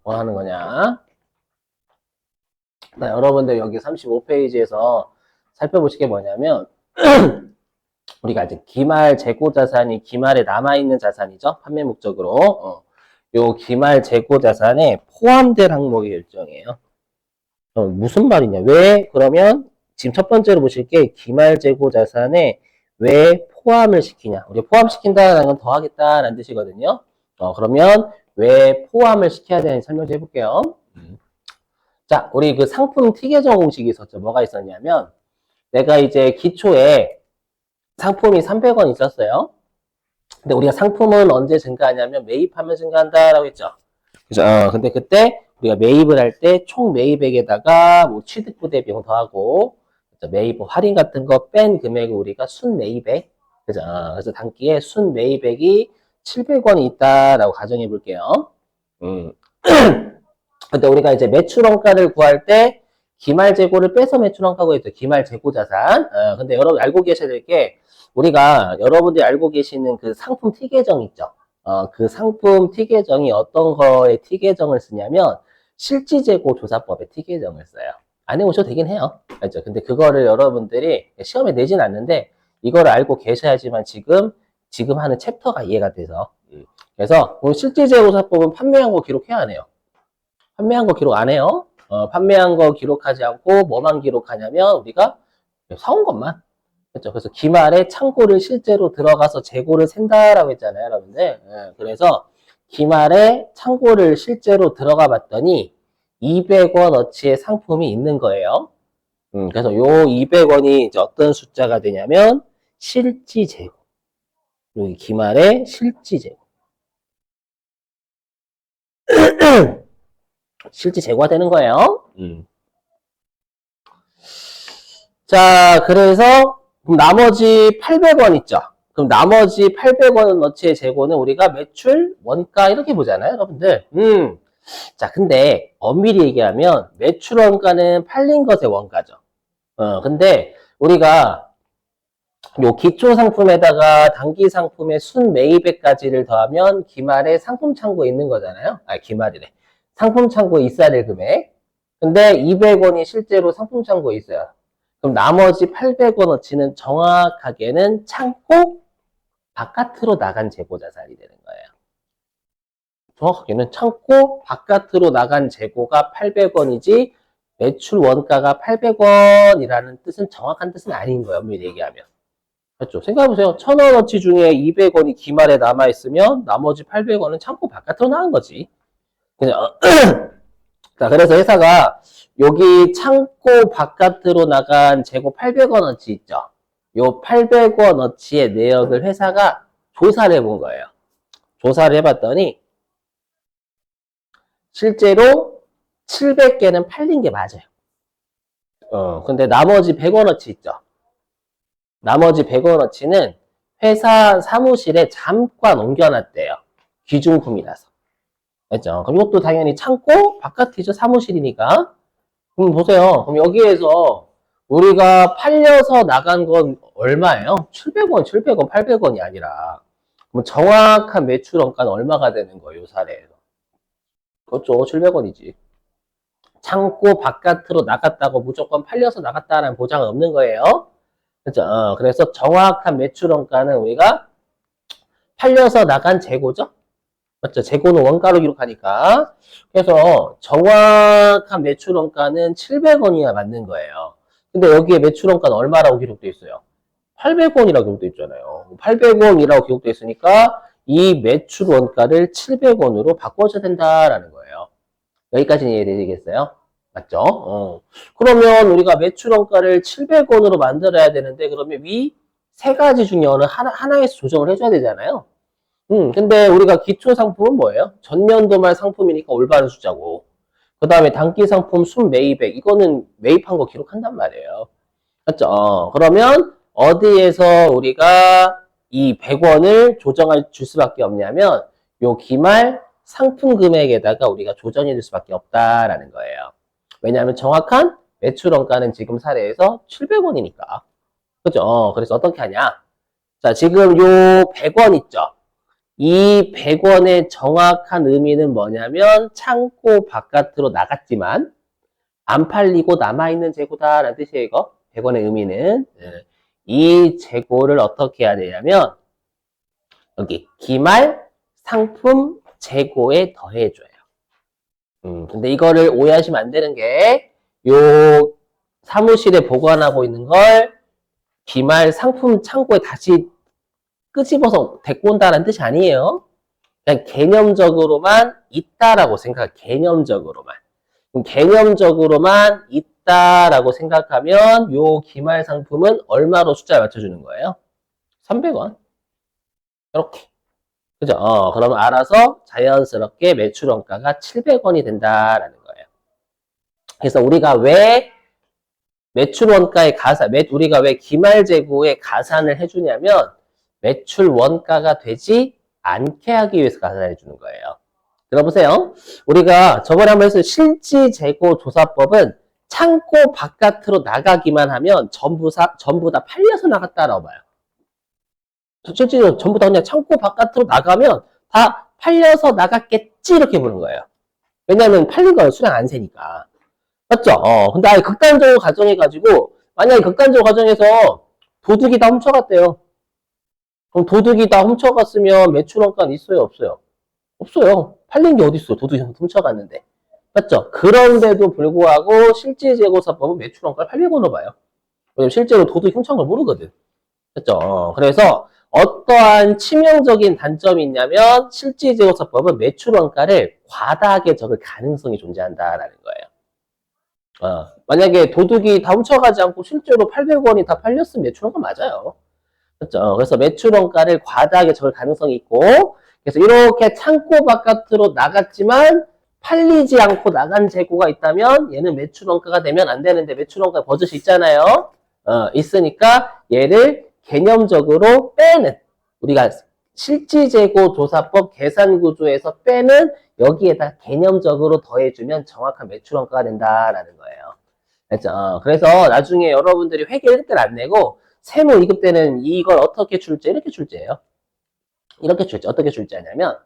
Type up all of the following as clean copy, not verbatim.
뭐 하는 거냐? 여러분들 여기 35페이지에서 살펴보실 게 뭐냐면 우리가 이제 기말 재고 자산이 기말에 남아있는 자산이죠. 판매 목적으로. 요 기말 재고 자산에 포함될 항목의 일정이에요. 무슨 말이냐? 왜? 그러면 지금 첫 번째로 보실 게 기말 재고 자산에 왜 포함을 시키냐? 우리 포함시킨다는 건 더하겠다라는 뜻이거든요. 그러면 왜 포함을 시켜야 되는지 설명 좀 해볼게요. 자, 우리 그 상품 티계정 공식이 있었죠. 뭐가 있었냐면 내가 이제 기초에 상품이 300원 있었어요. 근데 우리가 상품은 언제 증가하냐면 매입하면 증가한다라고 했죠. 그죠? 근데 그때 우리가 매입을 할 때 총 매입액에다가 뭐 취득부대 비용 더하고 그죠? 매입 할인 같은 거 뺀 금액을 우리가 순 매입액 그죠? 그래서 단기에 순 매입액이 700원이 있다라고 가정해 볼게요. 근데 우리가 이제 매출원가를 구할 때 기말 재고를 빼서 매출원가고 했죠. 기말 재고 자산. 근데 여러분 알고 계셔야 될 게 우리가 여러분들이 알고 계시는 그 상품 T 계정 있죠. 그 상품 T 계정이 어떤 거에 T 계정을 쓰냐면 실지재고 조사법에 T 계정을 써요. 안 해오셔도 되긴 해요. 알죠? 근데 그거를 여러분들이 시험에 내진 않는데 이거를 알고 계셔야지만 지금 하는 챕터가 이해가 돼서. 그래서 실지재고 조사법은 판매한 거 기록해야 하네요. 판매한 거 기록 안 해요. 판매한 거 기록하지 않고 뭐만 기록하냐면 우리가 사온 것만. 그렇죠. 그래서 기말에 창고를 실제로 들어가서 재고를 센다라고 했잖아요, 여러분들. 그래서 기말에 창고를 실제로 들어가 봤더니 200원어치의 상품이 있는 거예요. 그래서 요 200원이 이제 어떤 숫자가 되냐면 실지재고. 여기 기말에 실지재고. 실제 재고가 되는 거예요. 자, 그래서 나머지 800원 있죠. 그럼 나머지 800원어치의 재고는 우리가 매출, 원가 이렇게 보잖아요, 여러분들. 자, 근데 엄밀히 얘기하면 매출 원가는 팔린 것의 원가죠. 근데 우리가 요 기초 상품에다가 단기 상품의 순 매입액까지를 더하면 기말에 상품 창고에 있는 거잖아요. 기말이래. 상품 창고에 있어야 될 금액. 근데 200원이 실제로 상품 창고에 있어요. 그럼 나머지 800원어치는 정확하게는 창고 바깥으로 나간 재고 자산이 되는 거예요. 정확하게는 창고 바깥으로 나간 재고가 800원이지 매출 원가가 800원이라는 뜻은 정확한 뜻은 아닌 거예요. 엄밀히 얘기하면. 그렇죠. 생각해보세요. 1000원어치 중에 200원이 기말에 남아있으면 나머지 800원은 창고 바깥으로 나간 거지. 그냥 자, 그래서 회사가 여기 창고 바깥으로 나간 재고 800원어치 있죠. 요 800원어치의 내역을 회사가 조사를 해본 거예요. 조사를 해봤더니 실제로 700개는 팔린 게 맞아요. 근데 나머지 100원어치 있죠. 나머지 100원어치는 회사 사무실에 잠깐 옮겨놨대요. 귀중품이라서. 알죠? 그럼 이것도 당연히 창고 바깥이죠. 사무실이니까. 그럼 보세요. 그럼 여기에서 우리가 팔려서 나간 건 얼마예요? 700원, 700원, 800원이 아니라. 그럼 정확한 매출 원가는 얼마가 되는 거예요? 이 사례에서. 그렇죠. 700원이지. 창고 바깥으로 나갔다고 무조건 팔려서 나갔다라는 보장은 없는 거예요. 그렇죠. 그래서 정확한 매출 원가는 우리가 팔려서 나간 재고죠. 맞죠? 재고는 원가로 기록하니까. 그래서 정확한 매출 원가는 700원이야 맞는 거예요. 근데 여기에 매출 원가는 얼마라고 기록되어 있어요? 800원이라고 기록되어 있잖아요. 800원이라고 기록되어 있으니까 이 매출 원가를 700원으로 바꿔줘야 된다라는 거예요. 여기까지는 이해되겠어요? 맞죠? 그러면 우리가 매출 원가를 700원으로 만들어야 되는데 그러면 위 세 가지 중에 어느 하나에서 조정을 해줘야 되잖아요. 근데 우리가 기초 상품은 뭐예요? 전년도 말 상품이니까 올바른 숫자고. 그 다음에 단기 상품 순 매입액. 이거는 매입한 거 기록한단 말이에요. 맞죠? 그러면 어디에서 우리가 이 100원을 조정할 줄 수밖에 없냐면 요 기말 상품 금액에다가 우리가 조정해 줄 수밖에 없다라는 거예요. 왜냐하면 정확한 매출 원가는 지금 사례에서 700원이니까. 그죠? 그래서 어떻게 하냐? 자, 지금 요 100원 있죠? 이 100원의 정확한 의미는 뭐냐면 창고 바깥으로 나갔지만 안 팔리고 남아있는 재고다라는 뜻이에요. 이거 100원의 의미는. 이 재고를 어떻게 해야 되냐면 여기 기말 상품 재고에 더해줘요. 근데 이거를 오해하시면 안 되는 게 요 사무실에 보관하고 있는 걸 기말 상품 창고에 다시 끄집어서 데리고 온다는 뜻이 아니에요. 그냥 개념적으로만 있다라고 생각, 개념적으로만. 개념적으로만 있다라고 생각하면 요 기말 상품은 얼마로 숫자를 맞춰주는 거예요? 300원. 이렇게. 그죠? 그러면 알아서 자연스럽게 매출 원가가 700원이 된다라는 거예요. 그래서 우리가 왜 매출 원가의 우리가 왜 기말 재고에 가산을 해주냐면 매출 원가가 되지 않게 하기 위해서 가산해 주는 거예요. 들어보세요. 우리가 저번에 한번 했어요. 실지 재고 조사법은 창고 바깥으로 나가기만 하면 전부 다 팔려서 나갔다라고 봐요. 실제로 전부 다 그냥 창고 바깥으로 나가면 다 팔려서 나갔겠지 이렇게 보는 거예요. 왜냐하면 팔린 거예요. 수량 안 세니까. 맞죠? 근데 아예 극단적으로 가정해가지고 만약에 극단적으로 가정해서 도둑이 다 훔쳐갔대요. 그럼 도둑이 다 훔쳐갔으면 매출 원가는 있어요? 없어요? 없어요. 팔린 게 어딨어? 도둑이 훔쳐갔는데. 맞죠? 그런데도 불구하고 실질재고사법은 매출 원가를 800원으로 봐요. 왜냐면 실제로 도둑이 훔쳐간 걸 모르거든. 맞죠? 그래서 어떠한 치명적인 단점이 있냐면 실질재고사법은 매출 원가를 과다하게 적을 가능성이 존재한다라는 거예요. 만약에 도둑이 다 훔쳐가지 않고 실제로 800원이 다 팔렸으면 매출 원가 맞아요. 그렇죠? 그래서 매출 원가를 과다하게 적을 가능성이 있고, 그래서 이렇게 창고 바깥으로 나갔지만 팔리지 않고 나간 재고가 있다면 얘는 매출 원가가 되면 안 되는데 매출 원가 버젓이 있잖아요. 있으니까 얘를 개념적으로 빼는, 우리가 실지재고 조사법 계산구조에서 빼는, 여기에다 개념적으로 더해주면 정확한 매출 원가가 된다라는 거예요. 그렇죠? 그래서 나중에 여러분들이 회계 1급대를 안 내고 세무 2급 때는 이걸 어떻게 출제? 이렇게 출제해요. 이렇게 출제. 어떻게 출제하냐면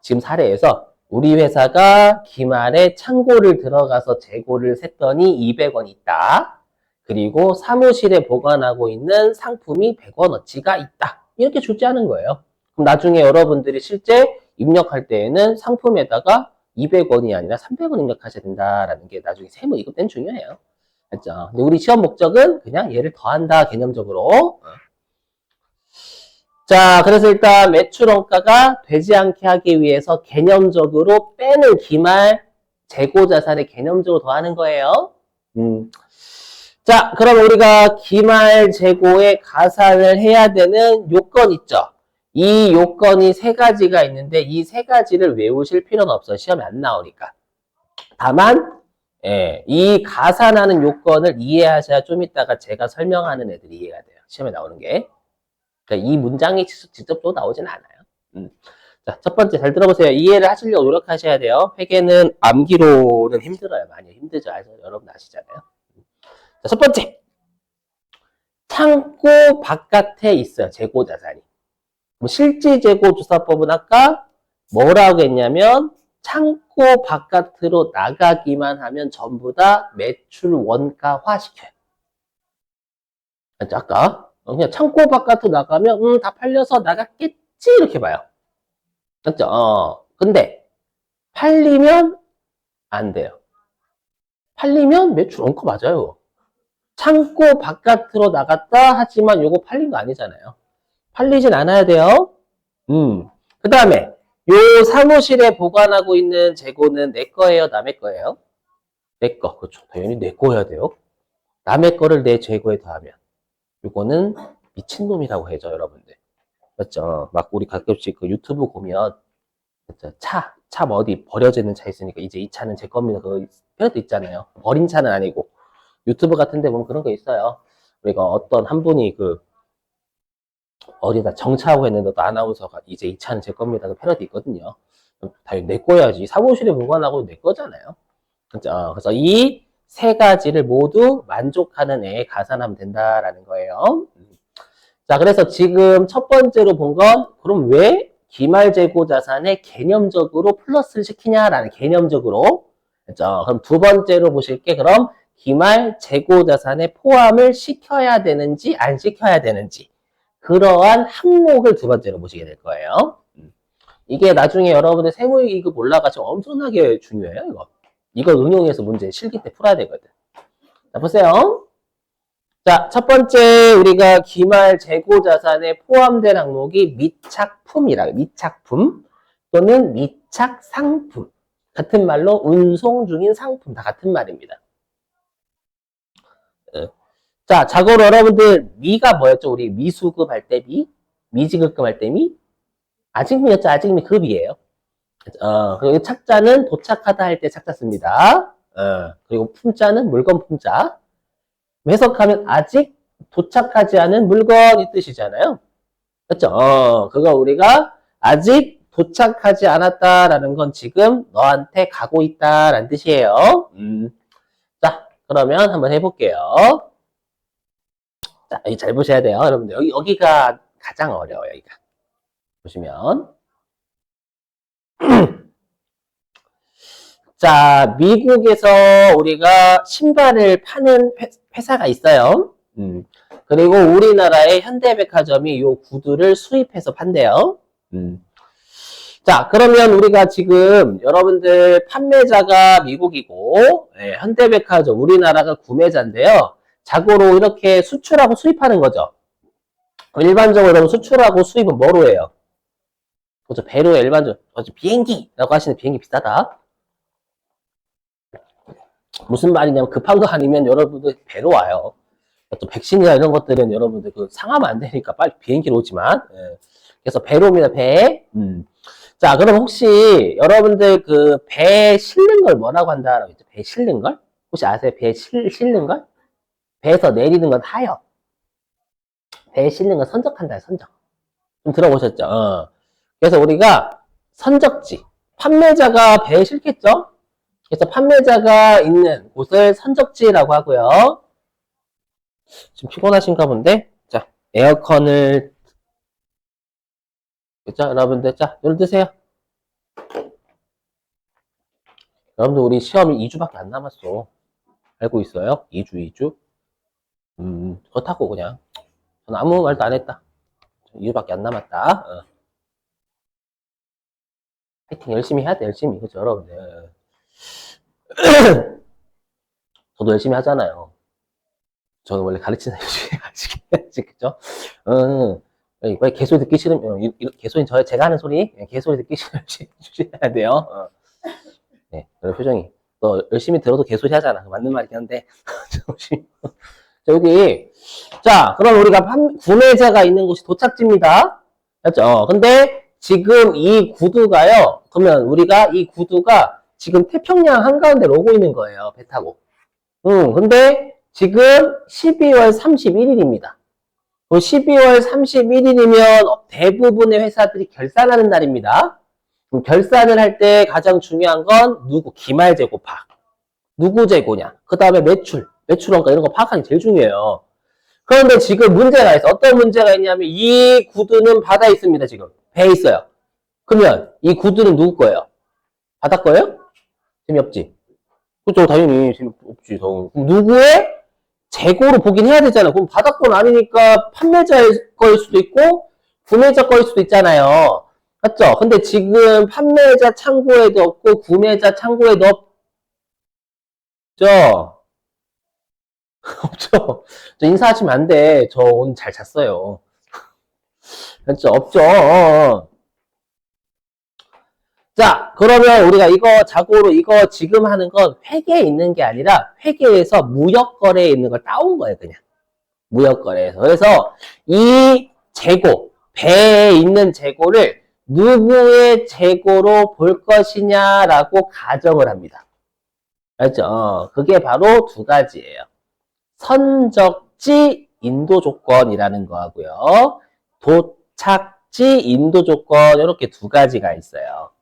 지금 사례에서 우리 회사가 기말에 창고를 들어가서 재고를 셌더니 200원 있다. 그리고 사무실에 보관하고 있는 상품이 100원어치가 있다. 이렇게 출제하는 거예요. 그럼 나중에 여러분들이 실제 입력할 때에는 상품에다가 200원이 아니라 300원 입력하셔야 된다라는 게 나중에 세무 2급 때는 중요해요. 맞죠? 근데 우리 시험 목적은 그냥 얘를 더한다 개념적으로. 자, 그래서 일단 매출 원가가 되지 않게 하기 위해서 개념적으로 빼는 기말 재고 자산을 개념적으로 더하는 거예요. 자, 그럼 우리가 기말 재고에 가산을 해야 되는 요건 있죠. 이 요건이 세 가지가 있는데 이 세 가지를 외우실 필요는 없어요. 시험에 안 나오니까. 다만 이 가산하는 요건을 이해하셔야 좀 이따가 제가 설명하는 애들이 이해가 돼요. 시험에 나오는 게. 그러니까 이 문장이 직접적으로 나오진 않아요. 자, 첫 번째 잘 들어보세요. 이해를 하시려고 노력하셔야 돼요. 회계는 암기로는 힘들어요. 많이 힘들죠. 여러분 아시잖아요. 자, 첫 번째. 창고 바깥에 있어요. 재고 자산이. 실질재고조사법은 아까 뭐라고 했냐면 창고 바깥으로 나가기만 하면 전부 다 매출 원가화 시켜요. 아까 그냥 창고 바깥으로 나가면 다 팔려서 나갔겠지 이렇게 봐요. 맞죠? 근데 팔리면 안 돼요. 팔리면 매출 원가 맞아요. 창고 바깥으로 나갔다 하지만 요거 팔린 거 아니잖아요. 팔리진 않아야 돼요. 그 다음에 요 사무실에 보관하고 있는 재고는 내 거예요, 남의 거예요? 내 거. 그렇죠. 당연히 내 거여야 돼요. 남의 거를 내 재고에 더하면 요거는 미친놈이라고 해죠, 여러분들. 맞죠? 막 우리 가끔씩 그 유튜브 보면 차 어디 버려져 있는 차 있으니까 이제 이 차는 제 겁니다. 그거 표현도 있잖아요. 버린 차는 아니고. 유튜브 같은 데 보면 그런 거 있어요. 우리가 어떤 한 분이 어디다 정차하고 했는데 또 아나운서가 이제 이 차는 제 겁니다. 그 패러디 있거든요. 당연히 내 거야지. 사무실에 보관하고 내 거잖아요. 그래서 이 세 가지를 모두 만족하는 애에 가산하면 된다라는 거예요. 자, 그래서 지금 첫 번째로 본 건 그럼 왜 기말재고자산에 개념적으로 플러스를 시키냐라는 개념적으로. 그렇죠? 그럼 두 번째로 보실 게 그럼 기말재고자산에 포함을 시켜야 되는지 안 시켜야 되는지 그러한 항목을 두 번째로 보시게 될 거예요. 이게 나중에 여러분들 세무이익 올라가시면 엄청나게 중요해요. 이거 응용해서 문제 실기 때 풀어야 되거든. 자, 보세요. 자, 첫 번째 우리가 기말 재고 자산에 포함된 항목이 미착품이라 미착품 또는 미착 상품. 같은 말로 운송 중인 상품 다 같은 말입니다. 자, 자고로 여러분들 미가 뭐였죠? 우리 미수급 할 때 미, 미지급금 할 때 미, 아직미였죠? 아직미 급이에요. 그리고 착자는 도착하다 할 때 착자 씁니다. 그리고 품자는 물건 품자. 해석하면 아직 도착하지 않은 물건이 뜻이잖아요. 그렇죠? 그거 우리가 아직 도착하지 않았다라는 건 지금 너한테 가고 있다라는 뜻이에요. 자, 그러면 한번 해볼게요. 자, 여기 잘 보셔야 돼요. 여러분들, 여기가 가장 어려워요, 여기가. 보시면. 자, 미국에서 우리가 신발을 파는 회사가 있어요. 그리고 우리나라의 현대백화점이 이 구두를 수입해서 판대요. 자, 그러면 우리가 지금 여러분들 판매자가 미국이고, 현대백화점, 우리나라가 구매자인데요. 자고로 이렇게 수출하고 수입하는 거죠. 일반적으로 수출하고 수입은 뭐로 해요? 그죠? 배로 일반적으로, 비행기라고 하시는 비행기 비싸다. 무슨 말이냐면 급한 거 아니면 여러분들 배로 와요. 또 백신이나 이런 것들은 여러분들 그 상하면 안 되니까 빨리 비행기로 오지만. 그래서 배로 옵니다, 배. 자, 그럼 혹시 여러분들 그 배에 실는 걸 뭐라고 한다라고 했죠? 배에 실는 걸? 혹시 아세요? 배에 실는 걸? 배에서 내리는 건 하여. 배에 실는 건 선적한다, 선적. 좀 들어보셨죠? 그래서 우리가 선적지. 판매자가 배에 실겠죠? 그래서 판매자가 있는 곳을 선적지라고 하고요. 지금 피곤하신가 본데? 자, 에어컨을. 자, 여러분들, 자, 눈을 뜨세요. 여러분들, 우리 시험이 2주밖에 안 남았어. 알고 있어요? 2주. 그렇다고 그냥. 저는 아무 말도 안 했다. 2주밖에 안 남았다. 파이팅 열심히 해야 돼, 열심히. 그죠, 여러분들. 저도 열심히 하잖아요. 저는 원래 가르치는 열심히 해야지, 그죠? 왜 개소리 듣기 싫으면, 개소리, 제가 하는 소리, 개소리 듣기 싫으면 열심히 해야 돼요. 네, 표정이. 너 열심히 들어도 개소리 하잖아. 맞는 말이긴 한데. 여기. 자, 그럼 우리가 구매자가 있는 곳이 도착지입니다. 맞죠? 근데 지금 이 구두가요, 그러면 우리가 이 구두가 지금 태평양 한가운데 오고 있는 거예요. 배 타고. 근데 지금 12월 31일입니다. 12월 31일이면 대부분의 회사들이 결산하는 날입니다. 결산을 할 때 가장 중요한 건 누구? 기말재고 파악. 누구 재고냐? 그 다음에 매출원가 이런 거 파악하는 게 제일 중요해요. 그런데 지금 문제가 있어. 어떤 문제가 있냐면 이 구두는 바다에 있습니다. 지금 배에 있어요. 그러면 이 구두는 누구 거예요? 바다 거예요? 재미없지? 그렇죠. 당연히 재미없지. 그럼 누구의 재고로 보긴 해야 되잖아. 그럼 바다 건 아니니까 판매자의 거일 수도 있고 구매자 거일 수도 있잖아요. 맞죠? 근데 지금 판매자 창고에도 없고 구매자 창고에도 없죠? 없죠? 저 인사하시면 안 돼. 저 오늘 잘 잤어요. 그렇죠? 없죠? 자, 그러면 우리가 이거 자고로 이거 지금 하는 건 회계에 있는 게 아니라 회계에서 무역거래에 있는 걸 따온 거예요, 그냥. 무역거래에서. 그래서 이 재고, 배에 있는 재고를 누구의 재고로 볼 것이냐라고 가정을 합니다. 알죠? 그게 바로 두 가지예요. 선적지 인도 조건이라는 거하고요. 도착지 인도 조건 이렇게 두 가지가 있어요.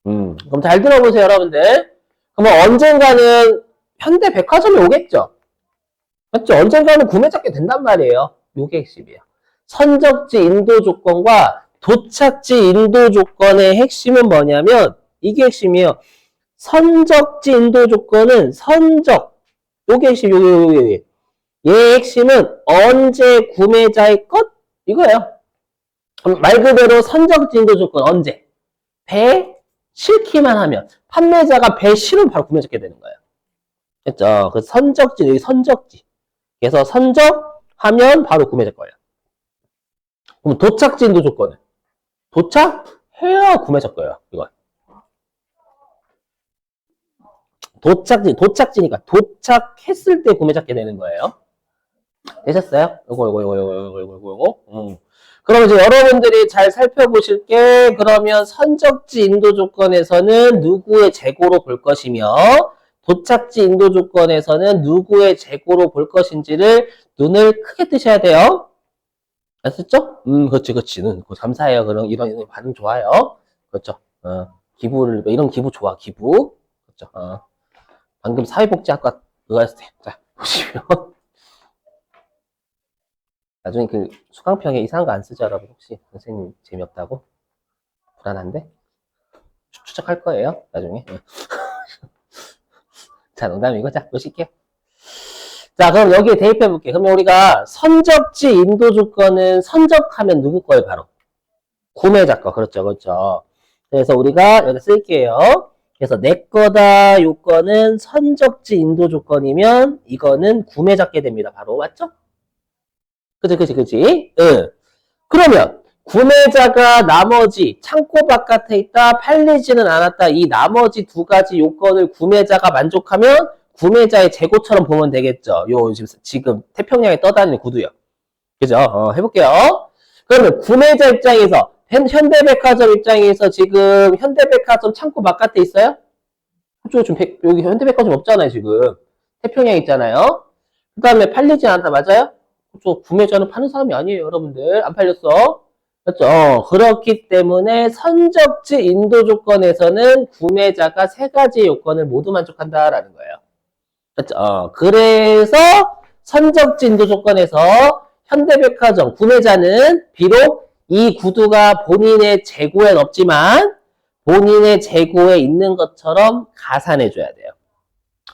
그럼 잘 들어보세요, 여러분들. 그러면 언젠가는 현대백화점이 오겠죠? 맞죠? 언젠가는 구매 잡게 된단 말이에요. 요게 핵심이에요. 선적지 인도 조건과 도착지 인도 조건의 핵심은 뭐냐면, 이게 핵심이에요. 선적지 인도 조건은 선적. 요게 핵심, 요게. 얘의 핵심은 언제 구매자의 것? 이거예요. 말 그대로 선적지 인도 조건, 언제? 배 싫기만 하면. 판매자가 배 싫으면 바로 구매자게 되는 거예요. 됐죠? 그 선적지, 여기 선적지. 그래서 선적하면 바로 구매자 거예요. 그럼 도착지 인도 조건은? 도착해야 구매자 거예요, 이건. 도착지니까 도착했을 때 구매자게 되는 거예요. 되셨어요? 요거. 그럼 이제 여러분들이 잘 살펴보실 게, 그러면 선적지 인도 조건에서는 누구의 재고로 볼 것이며, 도착지 인도 조건에서는 누구의 재고로 볼 것인지를 눈을 크게 뜨셔야 돼요. 아셨죠? 그렇지. 감사해요. 이런 반응 좋아요. 그렇죠. 이런 기부 좋아, 기부. 그렇죠. 방금 사회복지학과 그거 했을 때. 자, 보시면. 나중에 그 수강평에 이상한 거 안 쓰죠, 여러분? 혹시 선생님 재미없다고? 불안한데? 추적할 거예요, 나중에. 자, 농담이고. 자, 보실게요. 자, 그럼 여기에 대입해 볼게요. 그러면 우리가 선적지 인도 조건은 선적하면 누구 거예요, 바로? 구매자 거. 그렇죠. 그래서 우리가 여기 쓸게요. 그래서 내 거다 요건은 선적지 인도 조건이면 이거는 구매자께 됩니다. 바로. 맞죠? 그치. 응. 그러면 구매자가 나머지 창고 바깥에 있다, 팔리지는 않았다. 이 나머지 두 가지 요건을 구매자가 만족하면 구매자의 재고처럼 보면 되겠죠. 요 지금 태평양에 떠다니는 구두요. 그죠? 해볼게요. 그러면 구매자 입장에서 현대백화점 입장에서 지금 현대백화점 창고 바깥에 있어요? 여기 현대백화점 없잖아요, 지금. 태평양 있잖아요. 그 다음에 팔리지 않았다, 맞아요? 구매자는 파는 사람이 아니에요, 여러분들. 안 팔렸어. 맞죠? 그렇기 때문에 선적지 인도 조건에서는 구매자가 세 가지 요건을 모두 만족한다라는 거예요. 맞죠? 그래서 선적지 인도 조건에서 현대백화점 구매자는 비록 이 구두가 본인의 재고엔 없지만 본인의 재고에 있는 것처럼 가산해줘야 돼요.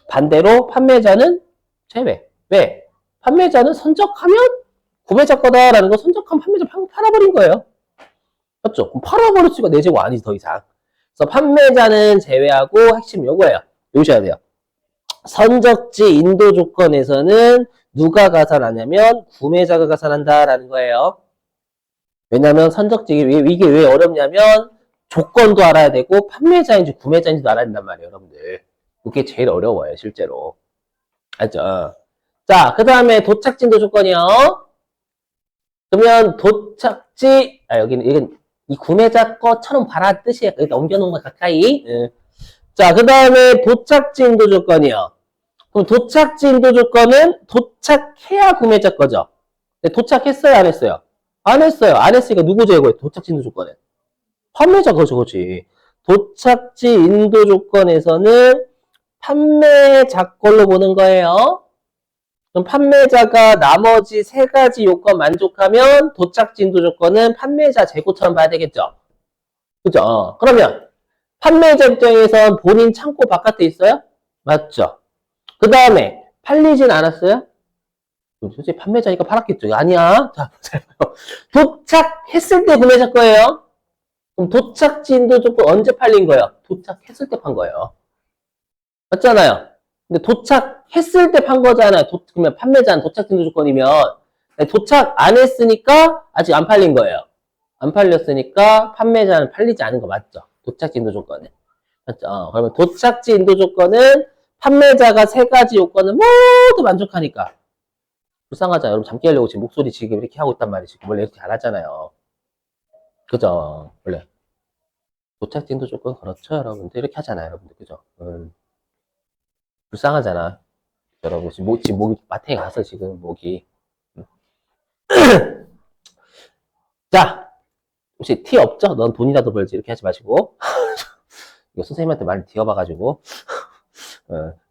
반대로 판매자는 제외. 왜? 판매자는 선적하면 구매자 거다라는 거 선적하면 판매자 팔아버린 거예요. 맞죠? 그럼 팔아버렸으니까 내 재고 아니지, 더 이상. 그래서 판매자는 제외하고 핵심 요거예요. 외우셔야 돼요. 선적지 인도 조건에서는 누가 가산하냐면 구매자가 가산한다라는 거예요. 왜냐면 선적지, 이게 왜 어렵냐면 조건도 알아야 되고 판매자인지 구매자인지도 알아야 된단 말이에요, 여러분들. 이게 제일 어려워요, 실제로. 알죠? 자, 그 다음에 도착지 인도 조건이요. 그러면 도착지, 이건 이 구매자 거처럼 봐라 뜻이에요. 일단 옮겨놓은 거 가까이. 자, 그 다음에 도착지 인도 조건이요. 그럼 도착지 인도 조건은 도착해야 구매자 거죠. 도착했어요, 안 했어요? 안 했어요. 안 했으니까 누구 제거해? 도착지 인도 조건은. 판매자 거지. 도착지 인도 조건에서는 판매자 걸로 보는 거예요. 그럼 판매자가 나머지 세 가지 요건 만족하면 도착지 인도 조건은 판매자 재고처럼 봐야 되겠죠. 그죠? 그러면 판매자 입장에선 본인 창고 바깥에 있어요? 맞죠? 그 다음에 팔리진 않았어요? 솔직히 판매자니까 팔았겠죠. 아니야. 자, 도착했을 때 구매자 거예요. 그럼 도착지 인도 조건 언제 팔린 거예요? 도착했을 때 판 거예요. 맞잖아요. 근데 도착했을 때 판 거잖아요. 그러면 판매자는 도착지 인도 조건이면 도착 안 했으니까 아직 안 팔린 거예요. 안 팔렸으니까 판매자는 팔리지 않은 거 맞죠? 도착지 인도 조건은. 맞죠? 그러면 도착지 인도 조건은 판매자가 세 가지 요건을 모두 만족하니까. 불쌍하잖아요. 여러분 잠 깨려고 지금 목소리 지금 이렇게 하고 있단 말이지. 원래 이렇게 안 하잖아요. 그죠? 원래. 도착지 인도 조건 그렇죠, 여러분들. 이렇게 하잖아요, 여러분들. 그죠? 불쌍하잖아. 여러분, 지금 목이, 마트에 가서 지금 목이. 자, 혹시 티 없죠? 넌 돈이라도 벌지. 이렇게 하지 마시고. 이거 선생님한테 많이 뒤어봐가지고.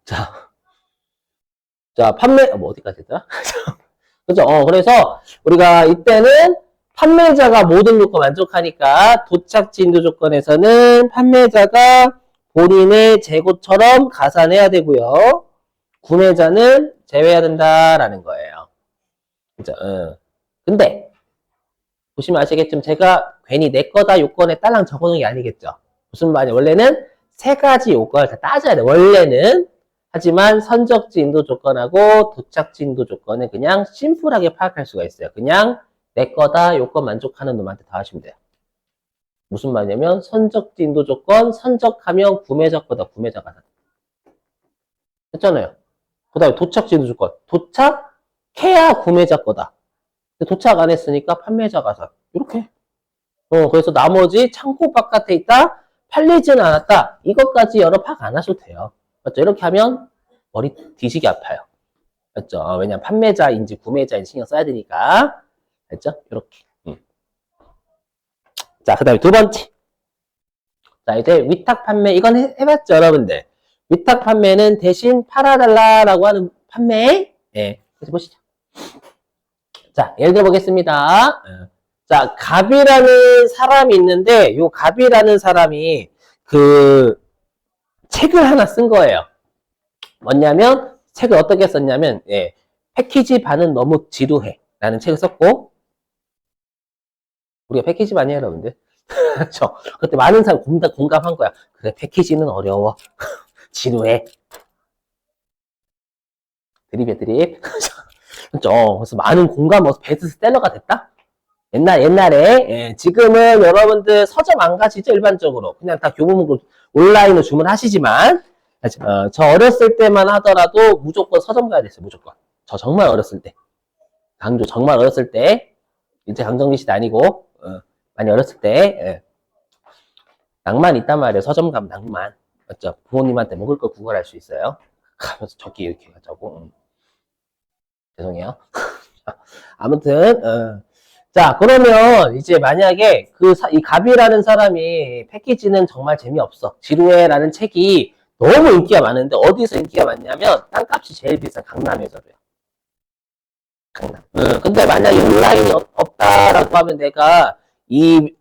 자, 판매, 어디까지 했더라? 그죠? 그래서 우리가 이때는 판매자가 모든 요건 만족하니까 도착지 인도 조건에서는 판매자가 본인의 재고처럼 가산해야 되고요. 구매자는 제외해야 된다라는 거예요. 그죠? 근데 보시면 아시겠지만 제가 괜히 내 거다 요건에 딸랑 적어놓은 게 아니겠죠. 무슨 말이냐? 원래는 세 가지 요건을 다 따져야 돼. 원래는. 하지만 선적지 인도 조건하고 도착지 인도 조건은 그냥 심플하게 파악할 수가 있어요. 그냥 내 거다 요건 만족하는 놈한테 다 하시면 돼요. 무슨 말이냐면 선적지 인도 조건 선적하면 구매자 거다 구매자 가산. 했잖아요. 그 다음에 도착지 인도 조건 도착해야 구매자 거다. 도착 안 했으니까 판매자 가산. 이렇게. 그래서 나머지 창고 바깥에 있다 팔리지는 않았다. 이것까지 여러 파악 안 하셔도 돼요. 맞죠? 이렇게 하면 머리 뒤지게 아파요. 맞죠? 왜냐면 판매자인지 구매자인지 신경 써야 되니까. 맞죠? 이렇게. 자, 그 다음에 두 번째. 자, 이제 위탁 판매. 이건 해봤죠, 여러분들? 위탁 판매는 대신 팔아달라라고 하는 판매. 네. 그래서 보시죠. 자, 예를 들어 보겠습니다. 자, 갑이라는 사람이 있는데, 요 갑이라는 사람이 그 책을 하나 쓴 거예요. 뭐냐면, 책을 어떻게 썼냐면, 예, 패키지 반은 너무 지루해. 라는 책을 썼고, 우리가 패키지 반이에요, 여러분들. 그렇죠. 그때 많은 사람 공감한 거야. 그래, 패키지는 어려워. 지루해. 드립이야, 드립. 그렇죠. 그래서 많은 공감, 베스트셀러가 됐다? 옛날에, 예, 지금은 여러분들 서점 안 가시죠, 일반적으로. 그냥 다 교보문고 온라인으로 주문하시지만, 저 어렸을 때만 하더라도 무조건 서점 가야 됐어요, 무조건. 저 정말 어렸을 때. 강조, 정말 어렸을 때. 이제 강정기 시대 아니고, 많이 어렸을 때, 예. 낭만 있단 말이에요, 서점 가면 낭만. 맞죠? 부모님한테 먹을 걸 구걸할 수 있어요. 가면서 저기 이렇게 가자고. 죄송해요. 아무튼, 자, 그러면 이제 만약에 이 갑이라는 사람이 패키지는 정말 재미없어. 지루해라는 책이 너무 인기가 많은데 어디서 인기가 많냐면 땅값이 제일 비싼 강남에서도요. 강남. 근데 만약에 온라인이 없다라고 하면 내가 이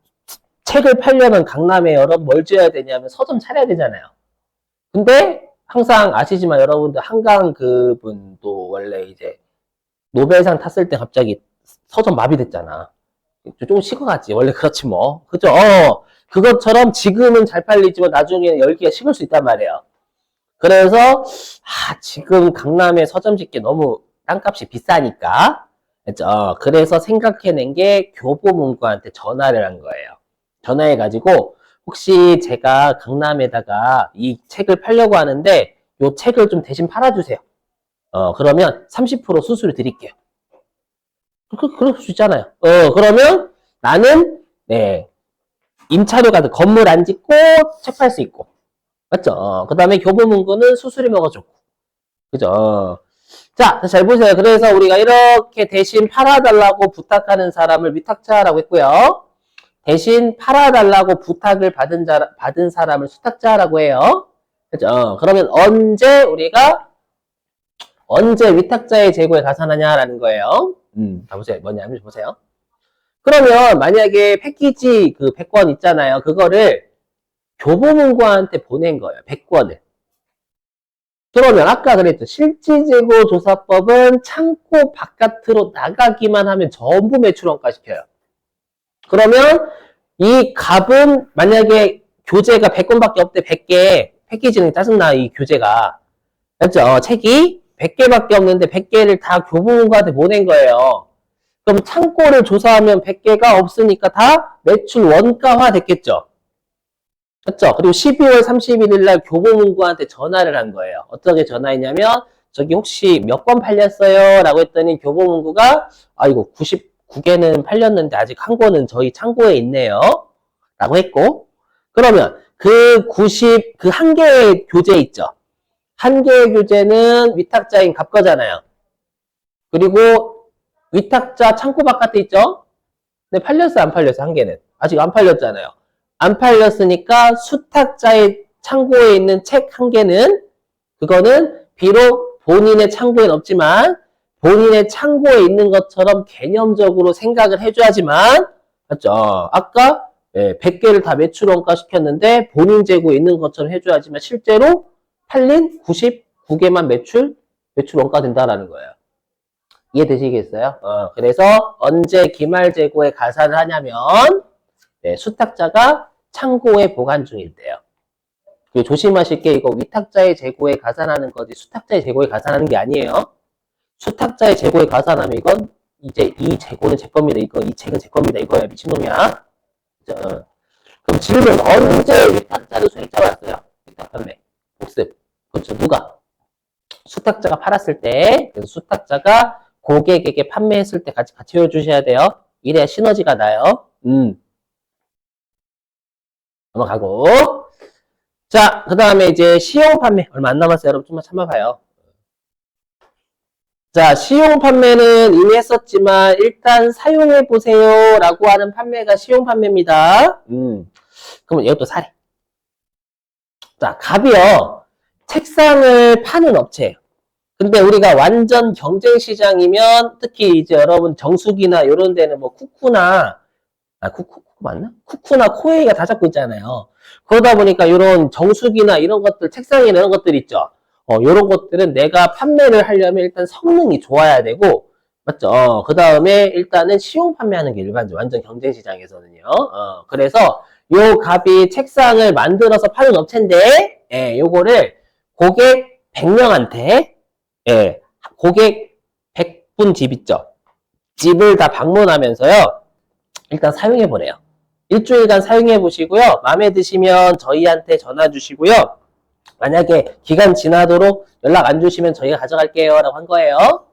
책을 팔려면 강남에 여러분 뭘 지어야 되냐면 서점 차려야 되잖아요. 근데 항상 아시지만 여러분들 한강 그분도 원래 이제 노벨상 탔을 때 갑자기 서점 마비됐잖아. 좀 식어갔지. 원래 그렇지 뭐. 그죠? 그것처럼 지금은 잘 팔리지만 나중에 열기가 식을 수 있단 말이에요. 그래서 지금 강남에 서점 짓기 너무 땅값이 비싸니까. 그죠? 그래서 생각해낸 게 교보문고한테 전화를 한 거예요. 전화해가지고 혹시 제가 강남에다가 이 책을 팔려고 하는데 이 책을 좀 대신 팔아주세요. 그러면 30% 수수료 드릴게요. 그럴 수 있잖아요. 그러면 나는, 네, 임차료 같은 건물 안 짓고 책 팔 수 있고. 맞죠? 그 다음에 교보문고는 수수료 먹어줬고. 그죠? 자, 잘 보세요. 그래서 우리가 이렇게 대신 팔아달라고 부탁하는 사람을 위탁자라고 했고요. 대신 팔아달라고 부탁을 받은 사람을 수탁자라고 해요. 그죠? 그러면 언제 위탁자의 재고에 가산하냐라는 거예요. 보세요. 뭐냐면 보세요. 그러면 만약에 패키지 그 100권 있잖아요. 그거를 교보문고한테 보낸 거예요. 100권을. 그러면 아까 그랬죠. 실지재고조사법은 창고 바깥으로 나가기만 하면 전부 매출원가 시켜요. 그러면 이 갑은 만약에 교재가 100권밖에 없대. 100개. 패키지는 짜증나 이 교재가. 맞죠? 책이 100개밖에 없는데 100개를 다 교보문고한테 보낸 거예요. 그럼 창고를 조사하면 100개가 없으니까 다 매출 원가화 됐겠죠. 그렇죠? 그리고 12월 31일 날 교보문고한테 전화를 한 거예요. 어떻게 전화했냐면 저기 혹시 몇 권 팔렸어요? 라고 했더니 교보문고가 이거 99개는 팔렸는데 아직 한 권은 저희 창고에 있네요. 라고 했고 그러면 그 한 개의 교재 있죠. 한 개의 교재는 위탁자인 갑 거잖아요. 그리고 위탁자 창고 바깥에 있죠? 근데 팔렸어요, 안 팔렸어요, 한 개는? 아직 안 팔렸잖아요. 안 팔렸으니까 수탁자의 창고에 있는 책 한 개는, 그거는 비록 본인의 창고엔 없지만, 본인의 창고에 있는 것처럼 개념적으로 생각을 해줘야지만, 맞죠? 아까 100개를 다 매출 원가 시켰는데 본인 재고에 있는 것처럼 해줘야지만 실제로 팔린 99개만 매출 원가 된다라는 거예요. 이해되시겠어요? 그래서 언제 기말 재고에 가산을 하냐면 수탁자가 창고에 보관 중일 때요. 조심하실 게 이거 위탁자의 재고에 가산하는 거지 수탁자의 재고에 가산하는 게 아니에요. 수탁자의 재고에 가산하면 이건 이제 이 재고는 제 겁니다. 이 책은 제 겁니다. 이거야 미친놈이야. 그럼 질문 언제 위탁자를 수익자 왔어요? 위탁 판매 복습. 그렇죠. 누가? 수탁자가 팔았을 때 그래서 수탁자가 고객에게 판매했을 때 같이 해주셔야 돼요. 이래야 시너지가 나요. 넘어가고. 자, 그 다음에 이제 시용 판매. 얼마 안 남았어요. 여러분 좀만 참아봐요. 자, 시용 판매는 이미 했었지만 일단 사용해보세요 라고 하는 판매가 시용 판매입니다. 그러면 이것도 사례. 자, 갑이요. 책상을 파는 업체예요. 근데 우리가 완전 경쟁 시장이면 특히 이제 여러분 정수기나 이런 데는 뭐 쿠쿠나 쿠쿠 맞나? 쿠쿠나 코웨이가 다 잡고 있잖아요. 그러다 보니까 이런 정수기나 이런 것들, 책상이나 이런 것들 있죠. 이런 것들은 내가 판매를 하려면 일단 성능이 좋아야 되고, 맞죠? 그 다음에 일단은 시용 판매하는 게 일반적, 완전 경쟁 시장에서는요. 그래서 요 값이 책상을 만들어서 파는 업체인데, 요거를 고객 100명한테, 고객 100분 집 있죠. 집을 다 방문하면서요. 일단 사용해 보래요. 일주일간 사용해 보시고요. 마음에 드시면 저희한테 전화 주시고요. 만약에 기간 지나도록 연락 안 주시면 저희가 가져갈게요 라고 한 거예요.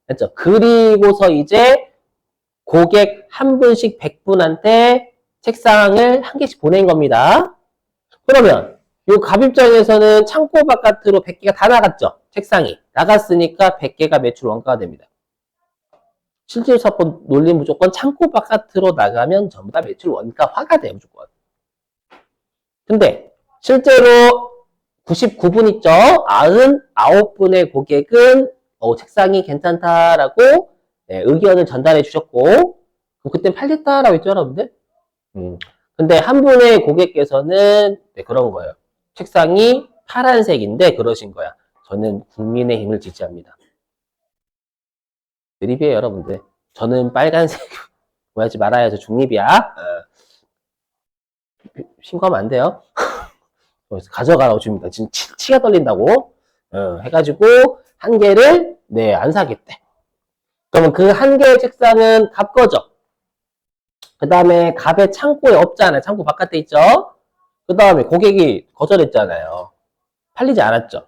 됐죠? 그리고서 이제 고객 한 분씩 100분한테 책상을 한 개씩 보낸 겁니다. 그러면 요 갑 입장에서는 창고 바깥으로 100개가 다 나갔죠. 책상이. 나갔으니까 100개가 매출 원가가 됩니다. 실질 사건 논리 무조건 창고 바깥으로 나가면 전부 다 매출 원가화가 돼요, 무조건. 근데 실제로 99분 있죠? 99분의 고객은 책상이 괜찮다라고 의견을 전달해 주셨고 그럼 그때 팔겠다라고 했죠, 여러분들? 근데 한 분의 고객께서는 그런 거예요. 책상이 파란색인데 그러신 거야. 저는 국민의힘을 지지합니다. 드립이에요, 여러분들. 저는 빨간색 오해하지 말아요. 저 중립이야. 신고하면 안 돼요. 가져가라고 줍니다. 지금 치가 떨린다고 해가지고 한 개를 안 사겠대. 그러면 그 한 개의 책상은 갑 거죠. 그 다음에 갑의 창고에 없잖아요. 창고 바깥에 있죠. 그 다음에 고객이 거절했잖아요. 팔리지 않았죠.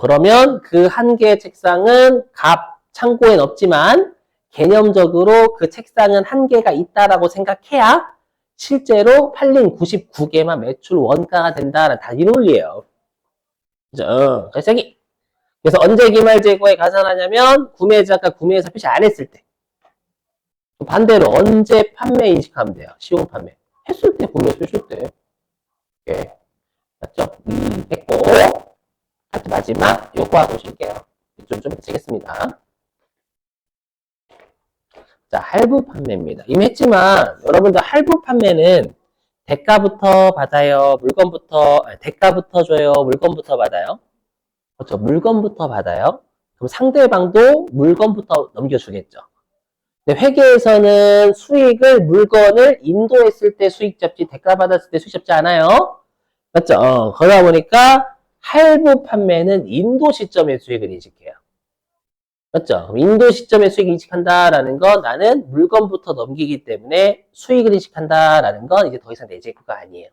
그러면 그 한 개의 책상은 갑 창고엔 없지만 개념적으로 그 책상은 한 개가 있다라고 생각해야 실제로 팔린 99개만 매출 원가가 된다는 다 이 논리예요. 그죠? 그래서 언제 기말 재고에 가산하냐면 구매자가 구매해서 표시 안 했을 때. 반대로 언제 판매 인식하면 돼요. 시용 판매. 했을 때 구매해서 했을 때. 맞죠? 했고 마지막 요거 하고 오실게요. 좀 해치겠습니다. 자, 할부 판매입니다. 이미 했지만 여러분들 할부 판매는 대가부터 받아요? 대가부터 줘요? 물건부터 받아요? 그렇죠. 물건부터 받아요. 그럼 상대방도 물건부터 넘겨주겠죠. 근데 회계에서는 수익을 물건을 인도했을 때 수익 잡지 대가 받았을 때 수익 잡지 않아요. 맞죠? 그러다 보니까 할부 판매는 인도 시점의 수익을 인식해요. 맞죠? 인도 시점의 수익을 인식한다라는 건 나는 물건부터 넘기기 때문에 수익을 인식한다라는 건 이제 더 이상 내 재고가 아니에요.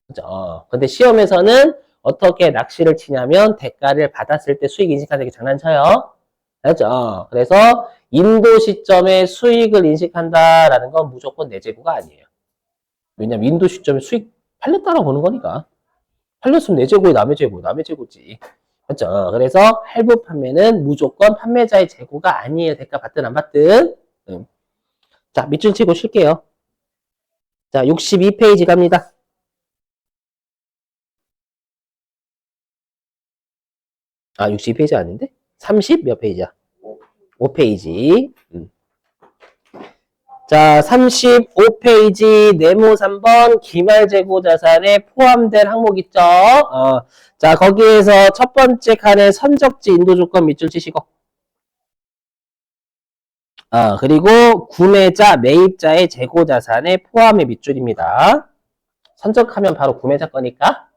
그죠? 근데 시험에서는 어떻게 낚시를 치냐면 대가를 받았을 때 수익 인식하는 게 장난쳐요. 알죠? 그래서 인도 시점의 수익을 인식한다라는 건 무조건 내 재고가 아니에요. 왜냐면 인도 시점에 수익 팔렸다라고 보는 거니까. 팔렸으면 내 재고에 남의 재고지. 맞죠? 그래서 할부 판매는 무조건 판매자의 재고가 아니에요. 대가 받든 안 받든. 자, 밑줄 치고 쉴게요. 자, 62페이지 갑니다. 아, 62페이지 아닌데? 30 몇 페이지야? 5페이지. 자, 35페이지 네모 3번 기말재고자산에 포함된 항목 있죠? 자, 거기에서 첫 번째 칸에 선적지 인도조건 밑줄 치시고 그리고 구매자, 매입자의 재고자산에 포함의 밑줄입니다. 선적하면 바로 구매자 거니까.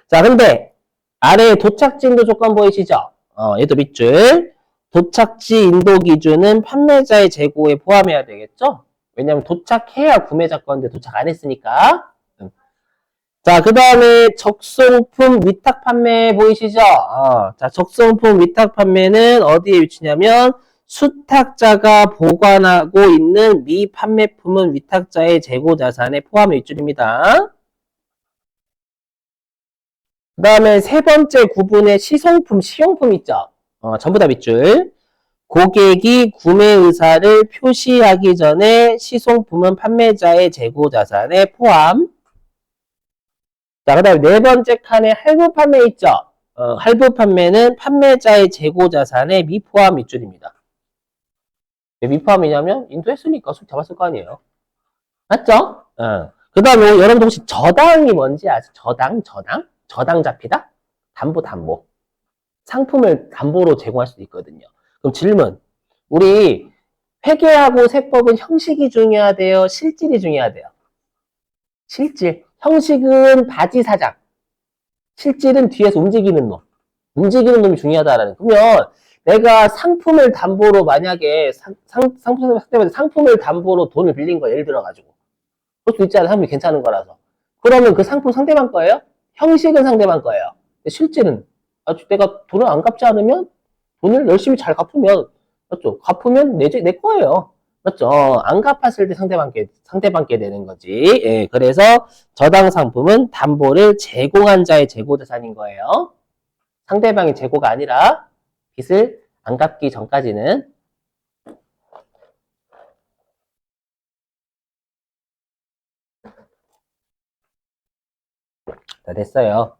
자, 근데 아래에 도착지 인도 조건 보이시죠? 얘도 밑줄. 도착지 인도 기준은 판매자의 재고에 포함해야 되겠죠? 왜냐면 도착해야 구매자 건데 도착 안 했으니까. 자, 그 다음에 적성품 위탁 판매 보이시죠? 자, 적성품 위탁 판매는 어디에 위치냐면 수탁자가 보관하고 있는 미 판매품은 위탁자의 재고 자산에 포함해 밑줄입니다. 그 다음에 세 번째 구분에 시성품, 시용품 있죠? 전부 다 밑줄. 고객이 구매 의사를 표시하기 전에 시송품은 판매자의 재고 자산에 포함. 자, 그 다음에 네 번째 칸에 할부 판매 있죠? 할부 판매는 판매자의 재고 자산에 미포함 밑줄입니다. 왜 미포함이냐면 인도했으니까 속 잡았을 거 아니에요. 맞죠? 그 다음에 여러분들 혹시 저당이 뭔지 아세요? 저당 잡히다? 담보. 상품을 담보로 제공할 수도 있거든요. 그럼 질문. 우리 회계하고 세법은 형식이 중요하대요? 실질이 중요하대요? 실질. 형식은 바지 사장. 실질은 뒤에서 움직이는 놈. 움직이는 놈이 중요하다라는. 그러면 내가 상품을 담보로 만약에 상품을 담보로 돈을 빌린 거 예를 들어가지고 그럴 수 있잖아요. 상품이 괜찮은 거라서. 그러면 그 상품 상대방 거예요? 형식은 상대방 거예요. 실질은 내가 돈을 안 갚지 않으면 돈을 열심히 잘 갚으면 맞죠? 갚으면 내 거예요. 맞죠? 안 갚았을 때 상대방께 되는 거지. 예, 그래서 저당 상품은 담보를 제공한 자의 재고자산인 거예요. 상대방이 재고가 아니라 빚을 안 갚기 전까지는. 다 됐어요.